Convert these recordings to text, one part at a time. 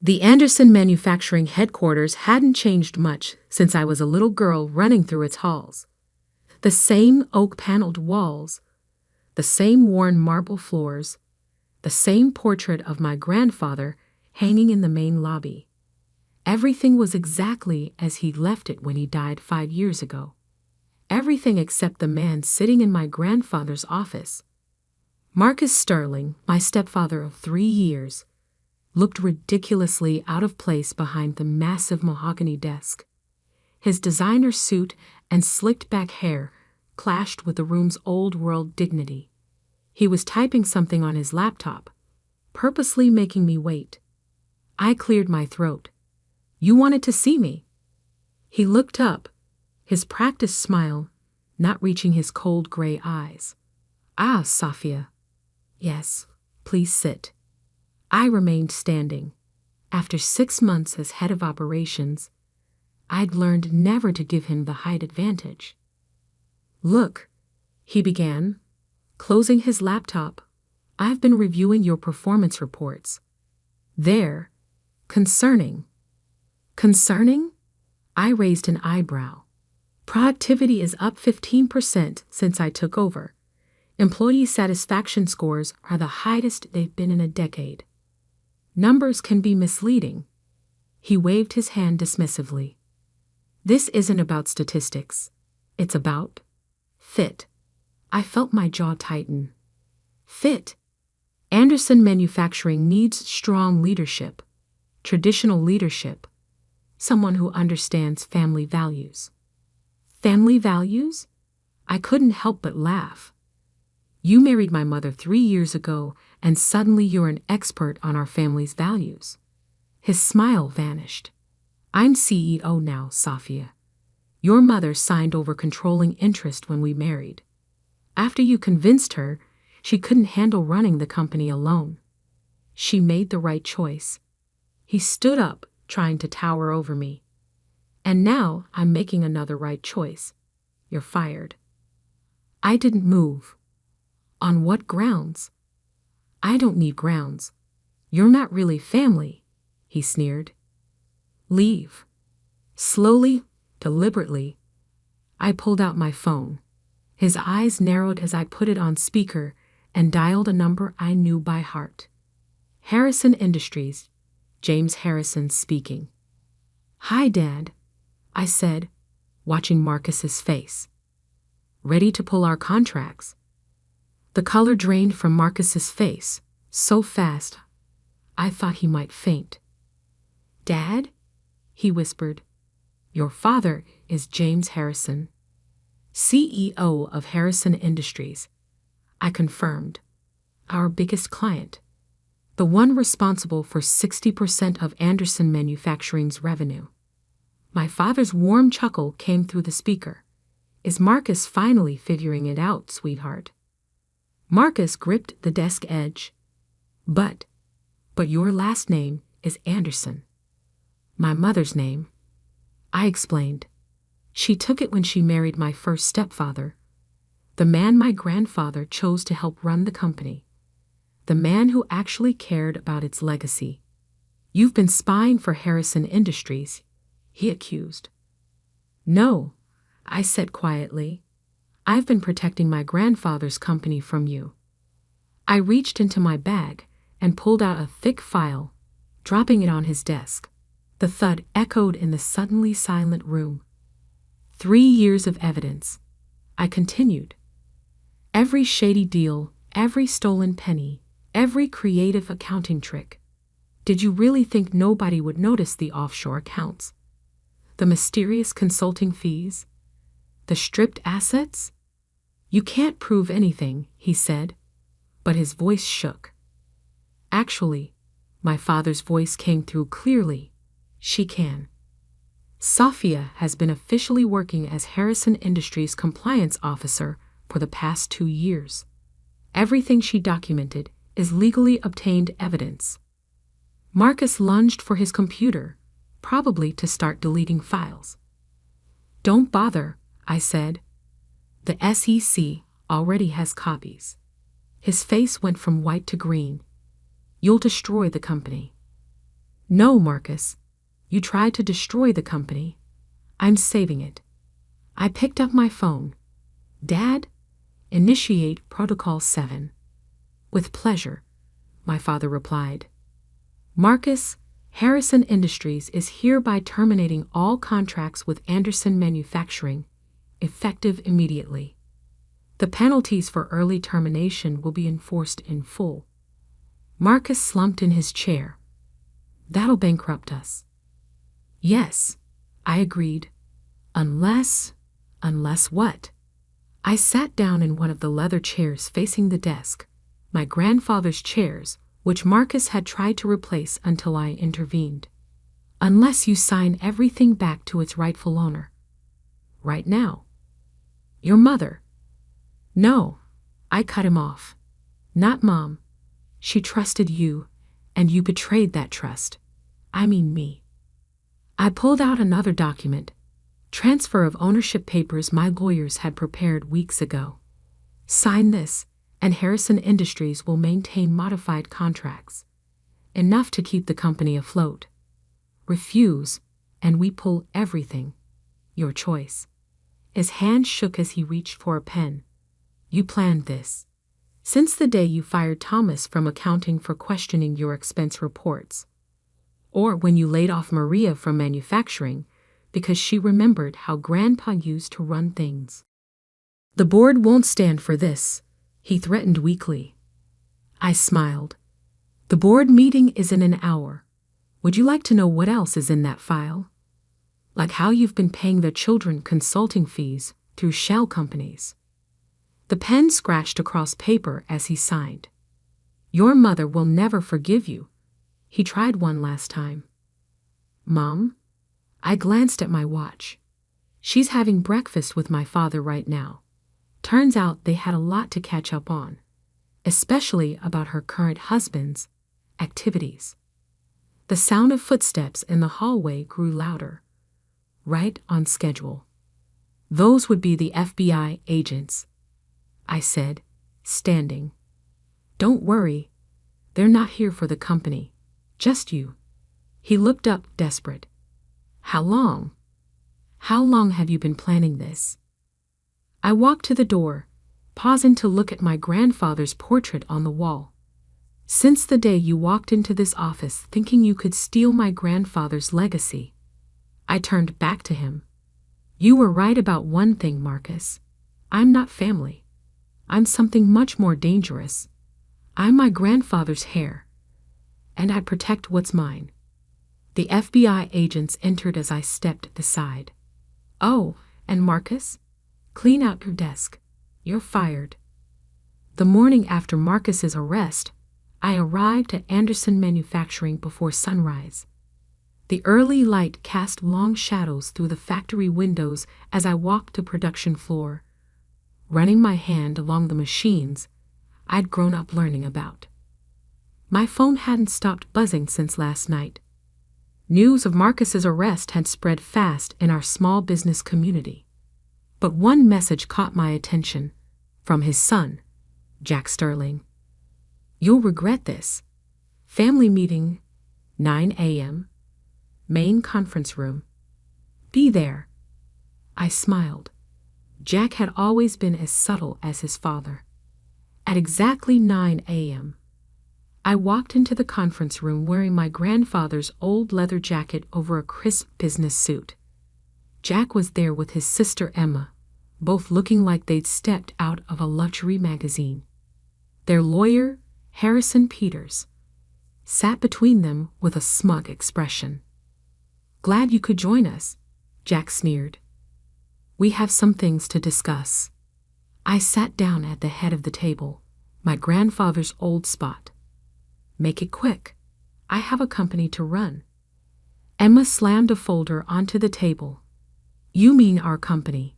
The Anderson manufacturing headquarters hadn't changed much since I was a little girl running through its halls. The same oak-paneled walls, the same worn marble floors, the same portrait of my grandfather hanging in the main lobby. Everything was exactly as he left it when he died 5 years ago. Everything except the man sitting in my grandfather's office. Marcus Sterling, my stepfather of 3 years, looked ridiculously out of place behind the massive mahogany desk. His designer suit and slicked-back hair clashed with the room's old-world dignity. He was typing something on his laptop, purposely making me wait. I cleared my throat. "You wanted to see me?" He looked up, his practiced smile not reaching his cold gray eyes. "Ah, Sophia." "Yes, please sit." I remained standing. After 6 months as head of operations, I'd learned never to give him the height advantage. "Look," he began, closing his laptop, "I've been reviewing your performance reports. They're concerning." "Concerning?" I raised an eyebrow. "Productivity is up 15% since I took over. Employee satisfaction scores are the highest they've been in a decade. Numbers can be misleading." He waved his hand dismissively. "This isn't about statistics. It's about fit." I felt my jaw tighten. Fit. Anderson Manufacturing needs strong leadership, traditional leadership, someone who understands family values. Family values? I couldn't help but laugh. "You married my mother 3 years ago, and suddenly you're an expert on our family's values." His smile vanished. "I'm CEO now, Sophia. Your mother signed over controlling interest when we married. After you convinced her, she couldn't handle running the company alone. She made the right choice." He stood up, trying to tower over me. "And now I'm making another right choice. You're fired." I didn't move. "On what grounds?" "I don't need grounds. You're not really family," he sneered. "Leave." Slowly, deliberately, I pulled out my phone. His eyes narrowed as I put it on speaker and dialed a number I knew by heart. "Harrison Industries, James Harrison speaking." "Hi, Dad," I said, watching Marcus's face. "Ready to pull our contracts?" The color drained from Marcus's face, so fast I thought he might faint. "Dad?" he whispered. "Your father is James Harrison, CEO of Harrison Industries," I confirmed. "Our biggest client. The one responsible for 60% of Anderson Manufacturing's revenue." My father's warm chuckle came through the speaker. "Is Marcus finally figuring it out, sweetheart?" Marcus gripped the desk edge. But your last name is Anderson." "My mother's name," I explained. "She took it when she married my first stepfather, the man my grandfather chose to help run the company, the man who actually cared about its legacy." "You've been spying for Harrison Industries," he accused. "No," I said quietly. "I've been protecting my grandfather's company from you." I reached into my bag and pulled out a thick file, dropping it on his desk. The thud echoed in the suddenly silent room. 3 years of evidence," I continued. "Every shady deal, every stolen penny, every creative accounting trick. Did you really think nobody would notice the offshore accounts? The mysterious consulting fees? The stripped assets?" "You can't prove anything," he said, but his voice shook. "Actually," my father's voice came through clearly, "she can. Sophia has been officially working as Harrison Industries compliance officer for the past 2 years. Everything she documented is legally obtained evidence." Marcus lunged for his computer, probably to start deleting files. "Don't bother," I said. "The SEC already has copies." His face went from white to green. "You'll destroy the company." No, Marcus. You tried to destroy the company. I'm saving it. I picked up my phone. Dad, initiate Protocol 7. With pleasure, my father replied. Marcus, Harrison Industries is hereby terminating all contracts with Anderson Manufacturing, effective immediately. The penalties for early termination will be enforced in full. Marcus slumped in his chair. That'll bankrupt us. Yes, I agreed. Unless what? I sat down in one of the leather chairs facing the desk, my grandfather's chairs, which Marcus had tried to replace until I intervened. Unless you sign everything back to its rightful owner. Right now. Your mother. No, I cut him off. Not Mom. She trusted you, and you betrayed that trust. I mean me. I pulled out another document. Transfer of ownership papers my lawyers had prepared weeks ago. Sign this, and Harrison Industries will maintain modified contracts. Enough to keep the company afloat. Refuse, and we pull everything. Your choice. His hand shook as he reached for a pen. You planned this. Since the day you fired Thomas from accounting for questioning your expense reports. Or when you laid off Maria from manufacturing because she remembered how Grandpa used to run things. The board won't stand for this, he threatened weakly. I smiled. The board meeting is in an hour. Would you like to know what else is in that file? Like how you've been paying their children consulting fees through shell companies. The pen scratched across paper as he signed. Your mother will never forgive you. He tried one last time. Mom? I glanced at my watch. She's having breakfast with my father right now. Turns out they had a lot to catch up on, especially about her current husband's activities. The sound of footsteps in the hallway grew louder. Right on schedule. Those would be the FBI agents, I said, standing. Don't worry. They're not here for the company. Just you. He looked up, desperate. How long? How long have you been planning this? I walked to the door, pausing to look at my grandfather's portrait on the wall. Since the day you walked into this office thinking you could steal my grandfather's legacy. I turned back to him. You were right about one thing, Marcus. I'm not family. I'm something much more dangerous. I'm my grandfather's heir. And I protect what's mine. The FBI agents entered as I stepped aside. Oh, and Marcus? Clean out your desk. You're fired. The morning after Marcus's arrest, I arrived at Anderson Manufacturing before sunrise. The early light cast long shadows through the factory windows as I walked the production floor, running my hand along the machines I'd grown up learning about. My phone hadn't stopped buzzing since last night. News of Marcus's arrest had spread fast in our small business community. But one message caught my attention, from his son, Jack Sterling. You'll regret this. Family meeting, 9 a.m., main conference room. Be there. I smiled. Jack had always been as subtle as his father. At exactly 9 a.m., I walked into the conference room wearing my grandfather's old leather jacket over a crisp business suit. Jack was there with his sister Emma, both looking like they'd stepped out of a luxury magazine. Their lawyer, Harrison Peters, sat between them with a smug expression. Glad you could join us, Jack sneered. We have some things to discuss. I sat down at the head of the table, my grandfather's old spot. Make it quick. I have a company to run. Emma slammed a folder onto the table. You mean our company.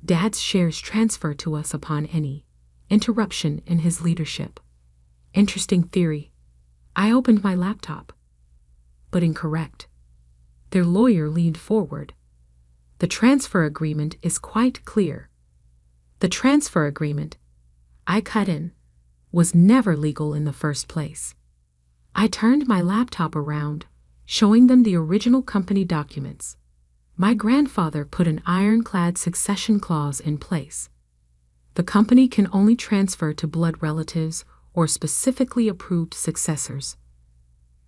Dad's shares transfer to us upon any interruption in his leadership. Interesting theory. I opened my laptop. But incorrect. Their lawyer leaned forward. The transfer agreement is quite clear. The transfer agreement, I cut in, was never legal in the first place. I turned my laptop around, showing them the original company documents. My grandfather put an ironclad succession clause in place. The company can only transfer to blood relatives or specifically approved successors.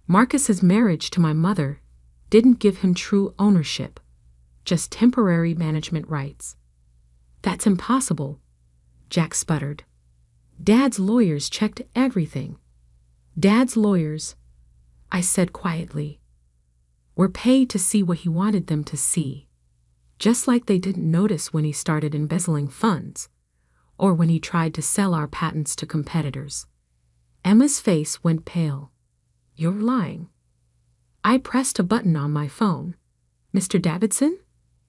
Marcus's marriage to my mother didn't give him true ownership, just temporary management rights. That's impossible, Jack sputtered. Dad's lawyers checked everything. Dad's lawyers, I said quietly, were paid to see what he wanted them to see, just like they didn't notice when he started embezzling funds, or when he tried to sell our patents to competitors. Emma's face went pale. You're lying. I pressed a button on my phone. Mr. Davidson,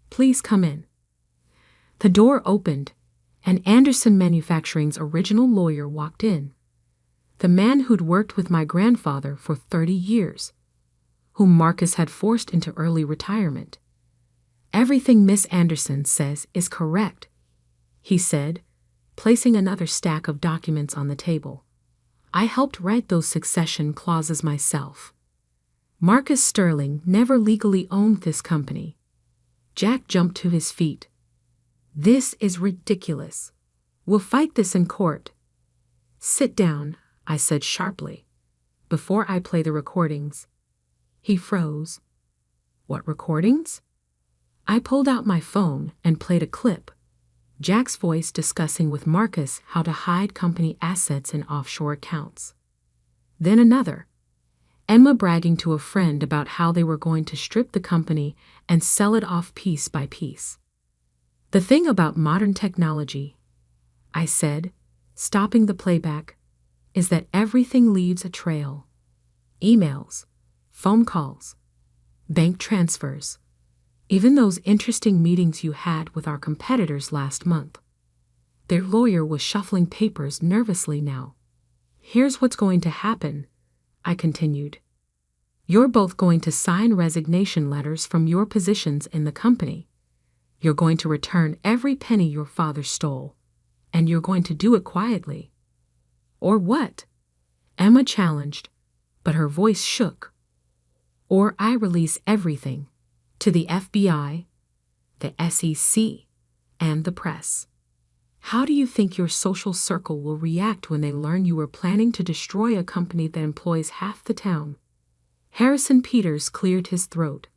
please come in. The door opened, and Anderson Manufacturing's original lawyer walked in. The man who'd worked with my grandfather for 30 years, whom Marcus had forced into early retirement. Everything Miss Anderson says is correct, he said, placing another stack of documents on the table. I helped write those succession clauses myself. Marcus Sterling never legally owned this company. Jack jumped to his feet. This is ridiculous. We'll fight this in court. Sit down, I said sharply, before I play the recordings. He froze. What recordings? I pulled out my phone and played a clip. Jack's voice discussing with Marcus how to hide company assets in offshore accounts. Then another. Emma bragging to a friend about how they were going to strip the company and sell it off piece by piece. The thing about modern technology, I said, stopping the playback, is that everything leaves a trail. Emails, phone calls, bank transfers, even those interesting meetings you had with our competitors last month. Their lawyer was shuffling papers nervously now. Here's what's going to happen, I continued. You're both going to sign resignation letters from your positions in the company. You're going to return every penny your father stole, and you're going to do it quietly. Or what? Emma challenged, but her voice shook. Or I release everything to the FBI, the SEC, and the press. How do you think your social circle will react when they learn you were planning to destroy a company that employs half the town? Harrison Peters cleared his throat.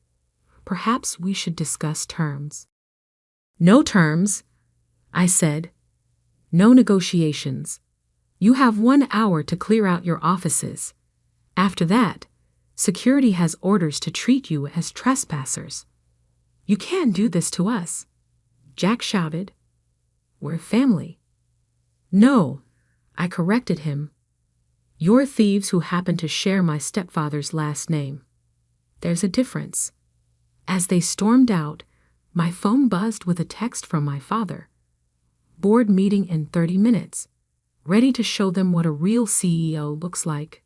Perhaps we should discuss terms. No terms, I said. No negotiations. You have 1 hour to clear out your offices. After that, security has orders to treat you as trespassers. You can't do this to us, Jack shouted. We're family. No, I corrected him. You're thieves who happen to share my stepfather's last name. There's a difference. As they stormed out, my phone buzzed with a text from my father. Board meeting in 30 minutes. Ready to show them what a real CEO looks like.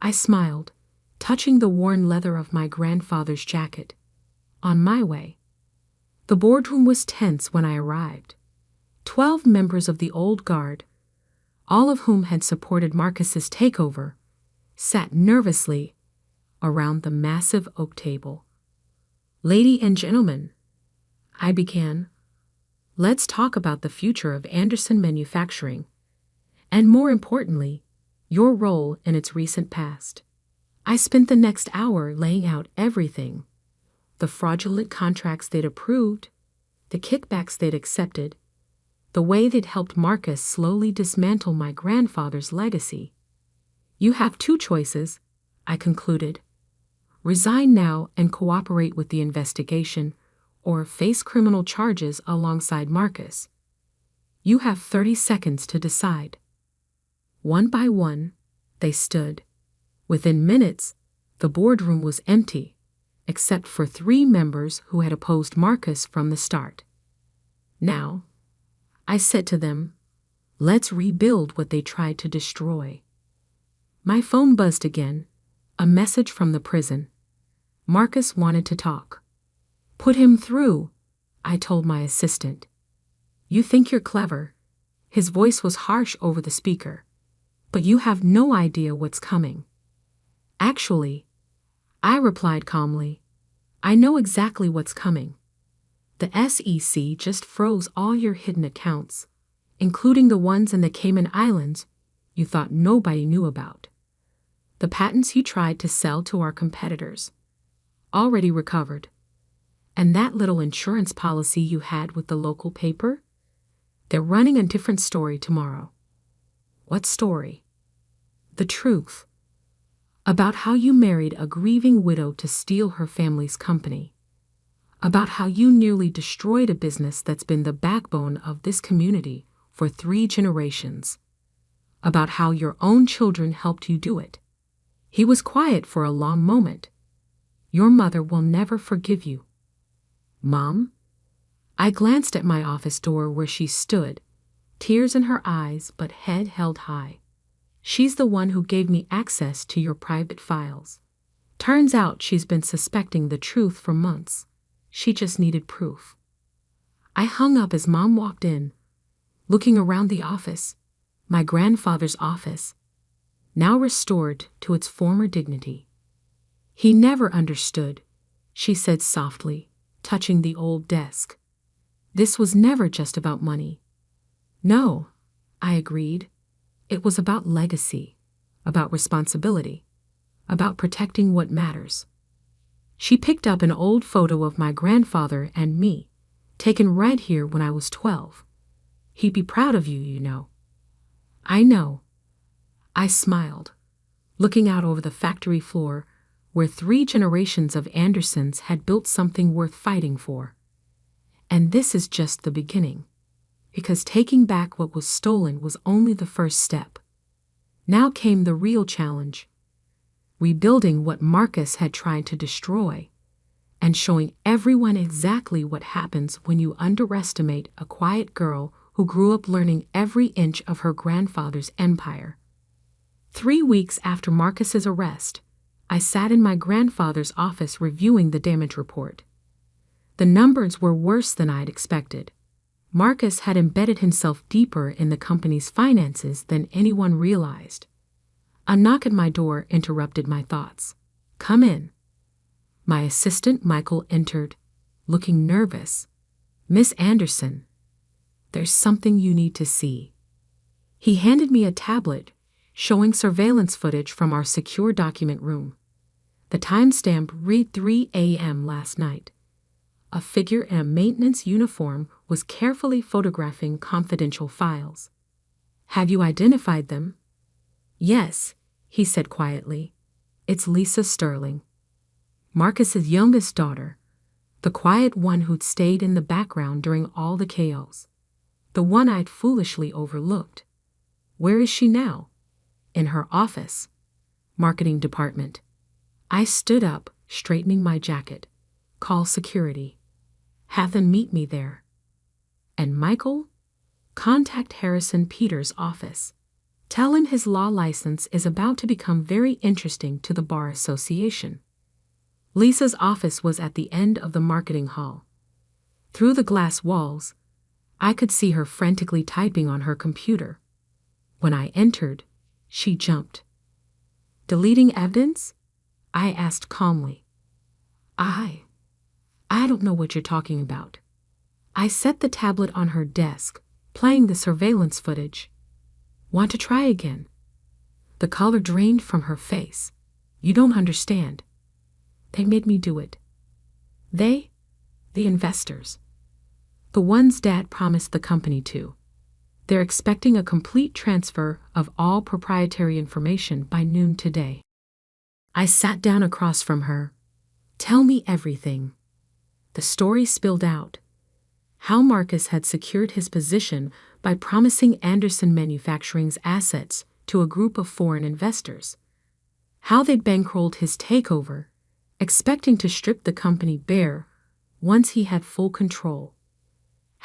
I smiled, touching the worn leather of my grandfather's jacket. On my way. The boardroom was tense when I arrived. 12 members of the old guard, all of whom had supported Marcus's takeover, sat nervously around the massive oak table. Lady and gentlemen, I began, let's talk about the future of Anderson Manufacturing, and more importantly, your role in its recent past. I spent the next hour laying out everything, the fraudulent contracts they'd approved, the kickbacks they'd accepted, the way they'd helped Marcus slowly dismantle my grandfather's legacy. You have 2 choices, I concluded. Resign now and cooperate with the investigation, or face criminal charges alongside Marcus. You have 30 seconds to decide. One by one, they stood. Within minutes, the boardroom was empty, except for 3 members who had opposed Marcus from the start. Now, I said to them, let's rebuild what they tried to destroy. My phone buzzed again, a message from the prison. Marcus wanted to talk. Put him through, I told my assistant. You think you're clever. His voice was harsh over the speaker. But you have no idea what's coming. Actually, I replied calmly. I know exactly what's coming. The SEC just froze all your hidden accounts, including the ones in the Cayman Islands you thought nobody knew about. The patents you tried to sell to our competitors. Already recovered. And that little insurance policy you had with the local paper? They're running a different story tomorrow. What story? The truth. About how you married a grieving widow to steal her family's company. About how you nearly destroyed a business that's been the backbone of this community for 3 generations. About how your own children helped you do it. He was quiet for a long moment. Your mother will never forgive you. Mom? I glanced at my office door where she stood, tears in her eyes but head held high. She's the one who gave me access to your private files. Turns out she's been suspecting the truth for months. She just needed proof. I hung up as Mom walked in, looking around the office, my grandfather's office, now restored to its former dignity. He never understood, she said softly, touching the old desk. This was never just about money. No, I agreed. It was about legacy, about responsibility, about protecting what matters. She picked up an old photo of my grandfather and me, taken right here when I was 12. He'd be proud of you, you know. I know. I smiled, looking out over the factory floor where 3 generations of Andersons had built something worth fighting for. And this is just the beginning. Because taking back what was stolen was only the first step. Now came the real challenge. Rebuilding what Marcus had tried to destroy, and showing everyone exactly what happens when you underestimate a quiet girl who grew up learning every inch of her grandfather's empire. 3 weeks after Marcus's arrest, I sat in my grandfather's office reviewing the damage report. The numbers were worse than I'd expected. Marcus had embedded himself deeper in the company's finances than anyone realized. A knock at my door interrupted my thoughts. Come in. My assistant Michael entered, looking nervous. Miss Anderson, there's something you need to see. He handed me a tablet showing surveillance footage from our secure document room. The timestamp read 3 a.m. last night. A figure in a maintenance uniform was carefully photographing confidential files. Have you identified them? Yes, he said quietly. It's Lisa Sterling, Marcus's youngest daughter, the quiet one who'd stayed in the background during all the chaos, the one I'd foolishly overlooked. Where is she now? In her office. Marketing department. I stood up, straightening my jacket. Call security. Have them meet me there. And Michael? Contact Harrison Peters' office. Tell him his law license is about to become very interesting to the Bar Association. Lisa's office was at the end of the marketing hall. Through the glass walls, I could see her frantically typing on her computer. When I entered, she jumped. Deleting evidence? I asked calmly. I don't know what you're talking about. I set the tablet on her desk, playing the surveillance footage. Want to try again? The color drained from her face. You don't understand. They made me do it. They? The investors. The ones Dad promised the company to. They're expecting a complete transfer of all proprietary information by noon today. I sat down across from her. Tell me everything. The story spilled out. How Marcus had secured his position by promising Anderson Manufacturing's assets to a group of foreign investors. How they'd bankrolled his takeover, expecting to strip the company bare once he had full control.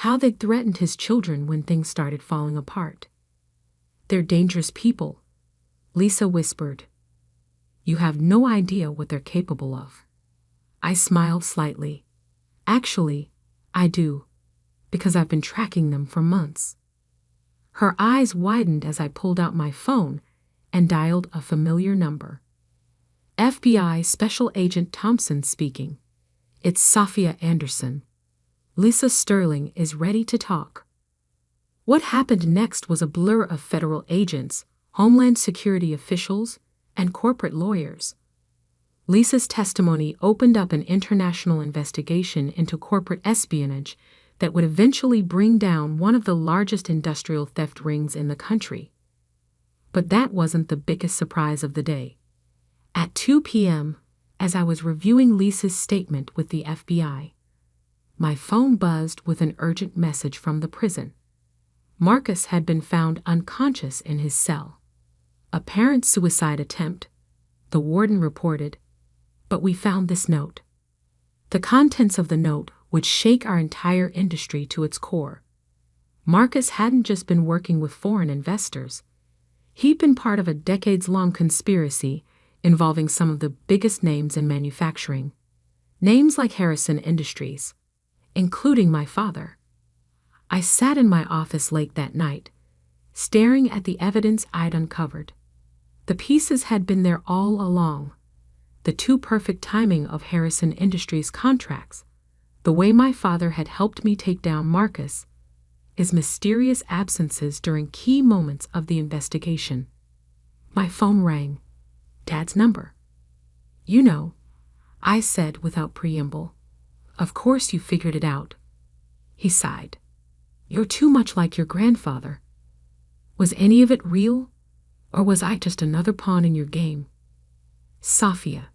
How they'd threatened his children when things started falling apart. They're dangerous people, Lisa whispered. You have no idea what they're capable of. I smiled slightly. Actually, I do, because I've been tracking them for months. Her eyes widened as I pulled out my phone and dialed a familiar number. FBI Special Agent Thompson speaking. It's Sophia Anderson. Lisa Sterling is ready to talk. What happened next was a blur of federal agents, Homeland Security officials, and corporate lawyers. Lisa's testimony opened up an international investigation into corporate espionage that would eventually bring down one of the largest industrial theft rings in the country. But that wasn't the biggest surprise of the day. At 2 p.m., as I was reviewing Lisa's statement with the FBI, my phone buzzed with an urgent message from the prison. Marcus had been found unconscious in his cell. Apparent suicide attempt, the warden reported, but we found this note. The contents of the note would shake our entire industry to its core. Marcus hadn't just been working with foreign investors. He'd been part of a decades-long conspiracy involving some of the biggest names in manufacturing. Names like Harrison Industries, including my father. I sat in my office late that night, staring at the evidence I'd uncovered. The pieces had been there all along. The too-perfect timing of Harrison Industries contracts, the way my father had helped me take down Marcus, his mysterious absences during key moments of the investigation. My phone rang. Dad's number. "You know," I said without preamble. "Of course you figured it out." He sighed. "You're too much like your grandfather. Was any of it real? Or was I just another pawn in your game?" "Sophia."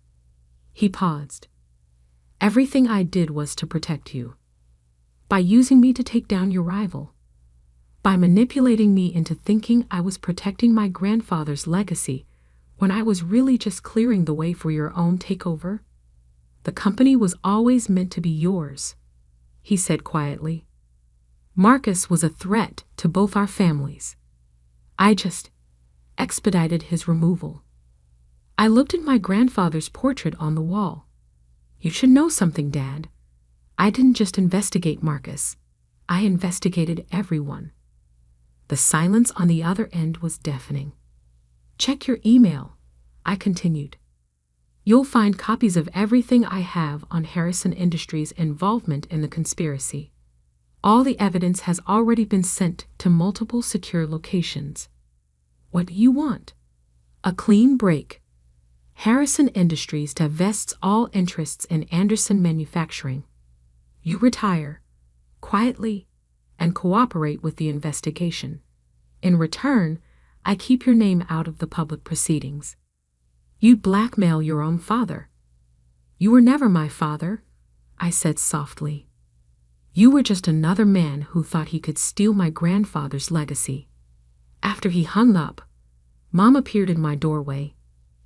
He paused. "Everything I did was to protect you. By using me to take down your rival. By manipulating me into thinking I was protecting my grandfather's legacy when I was really just clearing the way for your own takeover. The company was always meant to be yours," he said quietly. "Marcus was a threat to both our families. I just expedited his removal." I looked at my grandfather's portrait on the wall. "You should know something, Dad. I didn't just investigate Marcus. I investigated everyone." The silence on the other end was deafening. "Check your email," I continued. "You'll find copies of everything I have on Harrison Industries' involvement in the conspiracy. All the evidence has already been sent to multiple secure locations. What do you want? A clean break. Harrison Industries divests all interests in Anderson Manufacturing. You retire, quietly, and cooperate with the investigation. In return, I keep your name out of the public proceedings. You blackmail your own father." "You were never my father," I said softly. "You were just another man who thought he could steal my grandfather's legacy." After he hung up, Mom appeared in my doorway.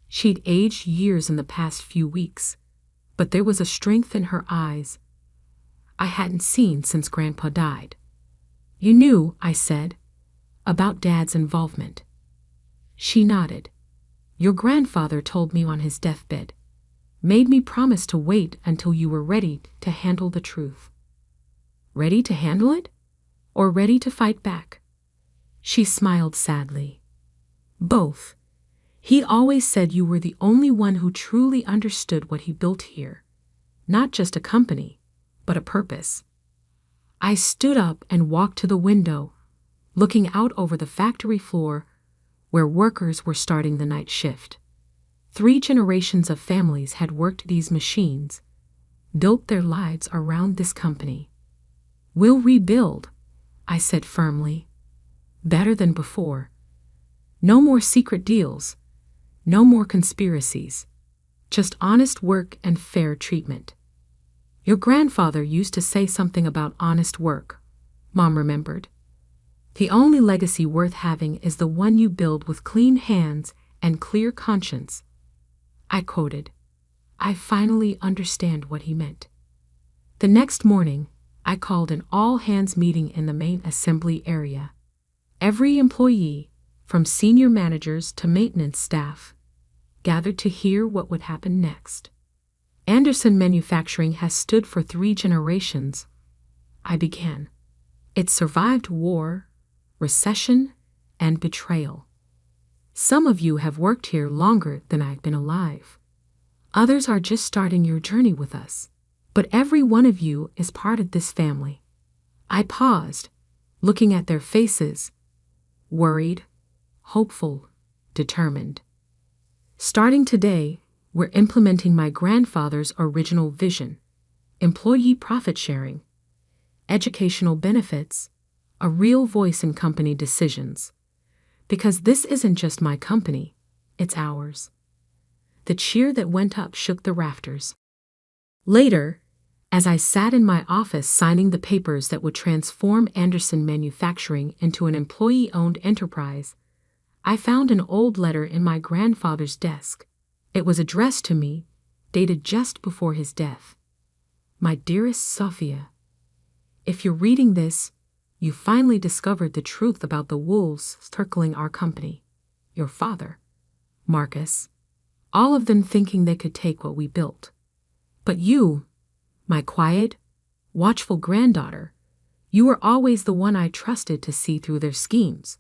She'd aged years in the past few weeks, but there was a strength in her eyes I hadn't seen since Grandpa died. "You knew," I said, "about Dad's involvement." She nodded. "Your grandfather told me on his deathbed, made me promise to wait until you were ready to handle the truth." "Ready to handle it? Or ready to fight back?" She smiled sadly. "Both. He always said you were the only one who truly understood what he built here. Not just a company, but a purpose." I stood up and walked to the window, looking out over the factory floor where workers were starting the night shift. 3 generations of families had worked these machines, built their lives around this company. "We'll rebuild," I said firmly. "Better than before. No more secret deals. No more conspiracies. Just honest work and fair treatment." "Your grandfather used to say something about honest work," Mom remembered. "The only legacy worth having is the one you build with clean hands and clear conscience," I quoted. I finally understand what he meant. The next morning, I called an all-hands meeting in the main assembly area. Every employee, from senior managers to maintenance staff, gathered to hear what would happen next. "Anderson Manufacturing has stood for 3 generations," I began. "It survived war, recession, and betrayal. Some of you have worked here longer than I've been alive. Others are just starting your journey with us. But every one of you is part of this family. I paused, looking at their faces, worried, hopeful, determined. Starting today, we're implementing my grandfather's original vision: employee profit sharing, educational benefits, a real voice in company decisions. Because this isn't just my company, it's ours. The cheer that went up shook the rafters. Later, as I sat in my office signing the papers that would transform Anderson Manufacturing into an employee-owned enterprise, I found an old letter in my grandfather's desk. It was addressed to me, dated just before his death. My dearest Sophia, if you're reading this, you finally discovered the truth about the wolves circling our company. Your father, Marcus, all of them thinking they could take what we built. But you, my quiet, watchful granddaughter, you were always the one I trusted to see through their schemes,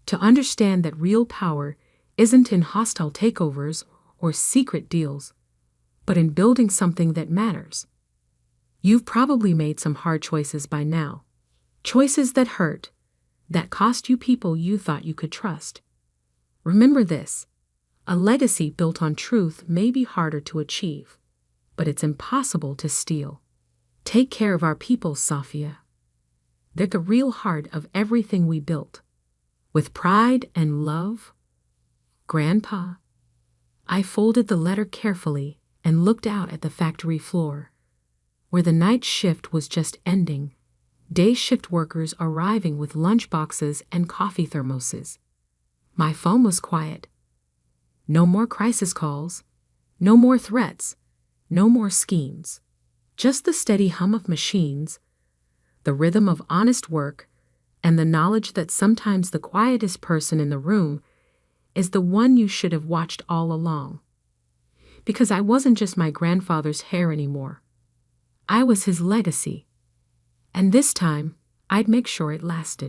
to understand that real power isn't in hostile takeovers or secret deals, but in building something that matters. You've probably made some hard choices by now. Choices that hurt, that cost you people you thought you could trust. Remember this: a legacy built on truth may be harder to achieve, but it's impossible to steal. Take care of our people, Sophia. They're the real heart of everything we built. With pride and love, Grandpa. I folded the letter carefully and looked out at the factory floor, where the night shift was just ending. Day shift workers arriving with lunch boxes and coffee thermoses. My phone was quiet. No more crisis calls, no more threats, no more schemes. Just the steady hum of machines, the rhythm of honest work, and the knowledge that sometimes the quietest person in the room is the one you should have watched all along. Because I wasn't just my grandfather's heir anymore. I was his legacy. And this time, I'd make sure it lasted.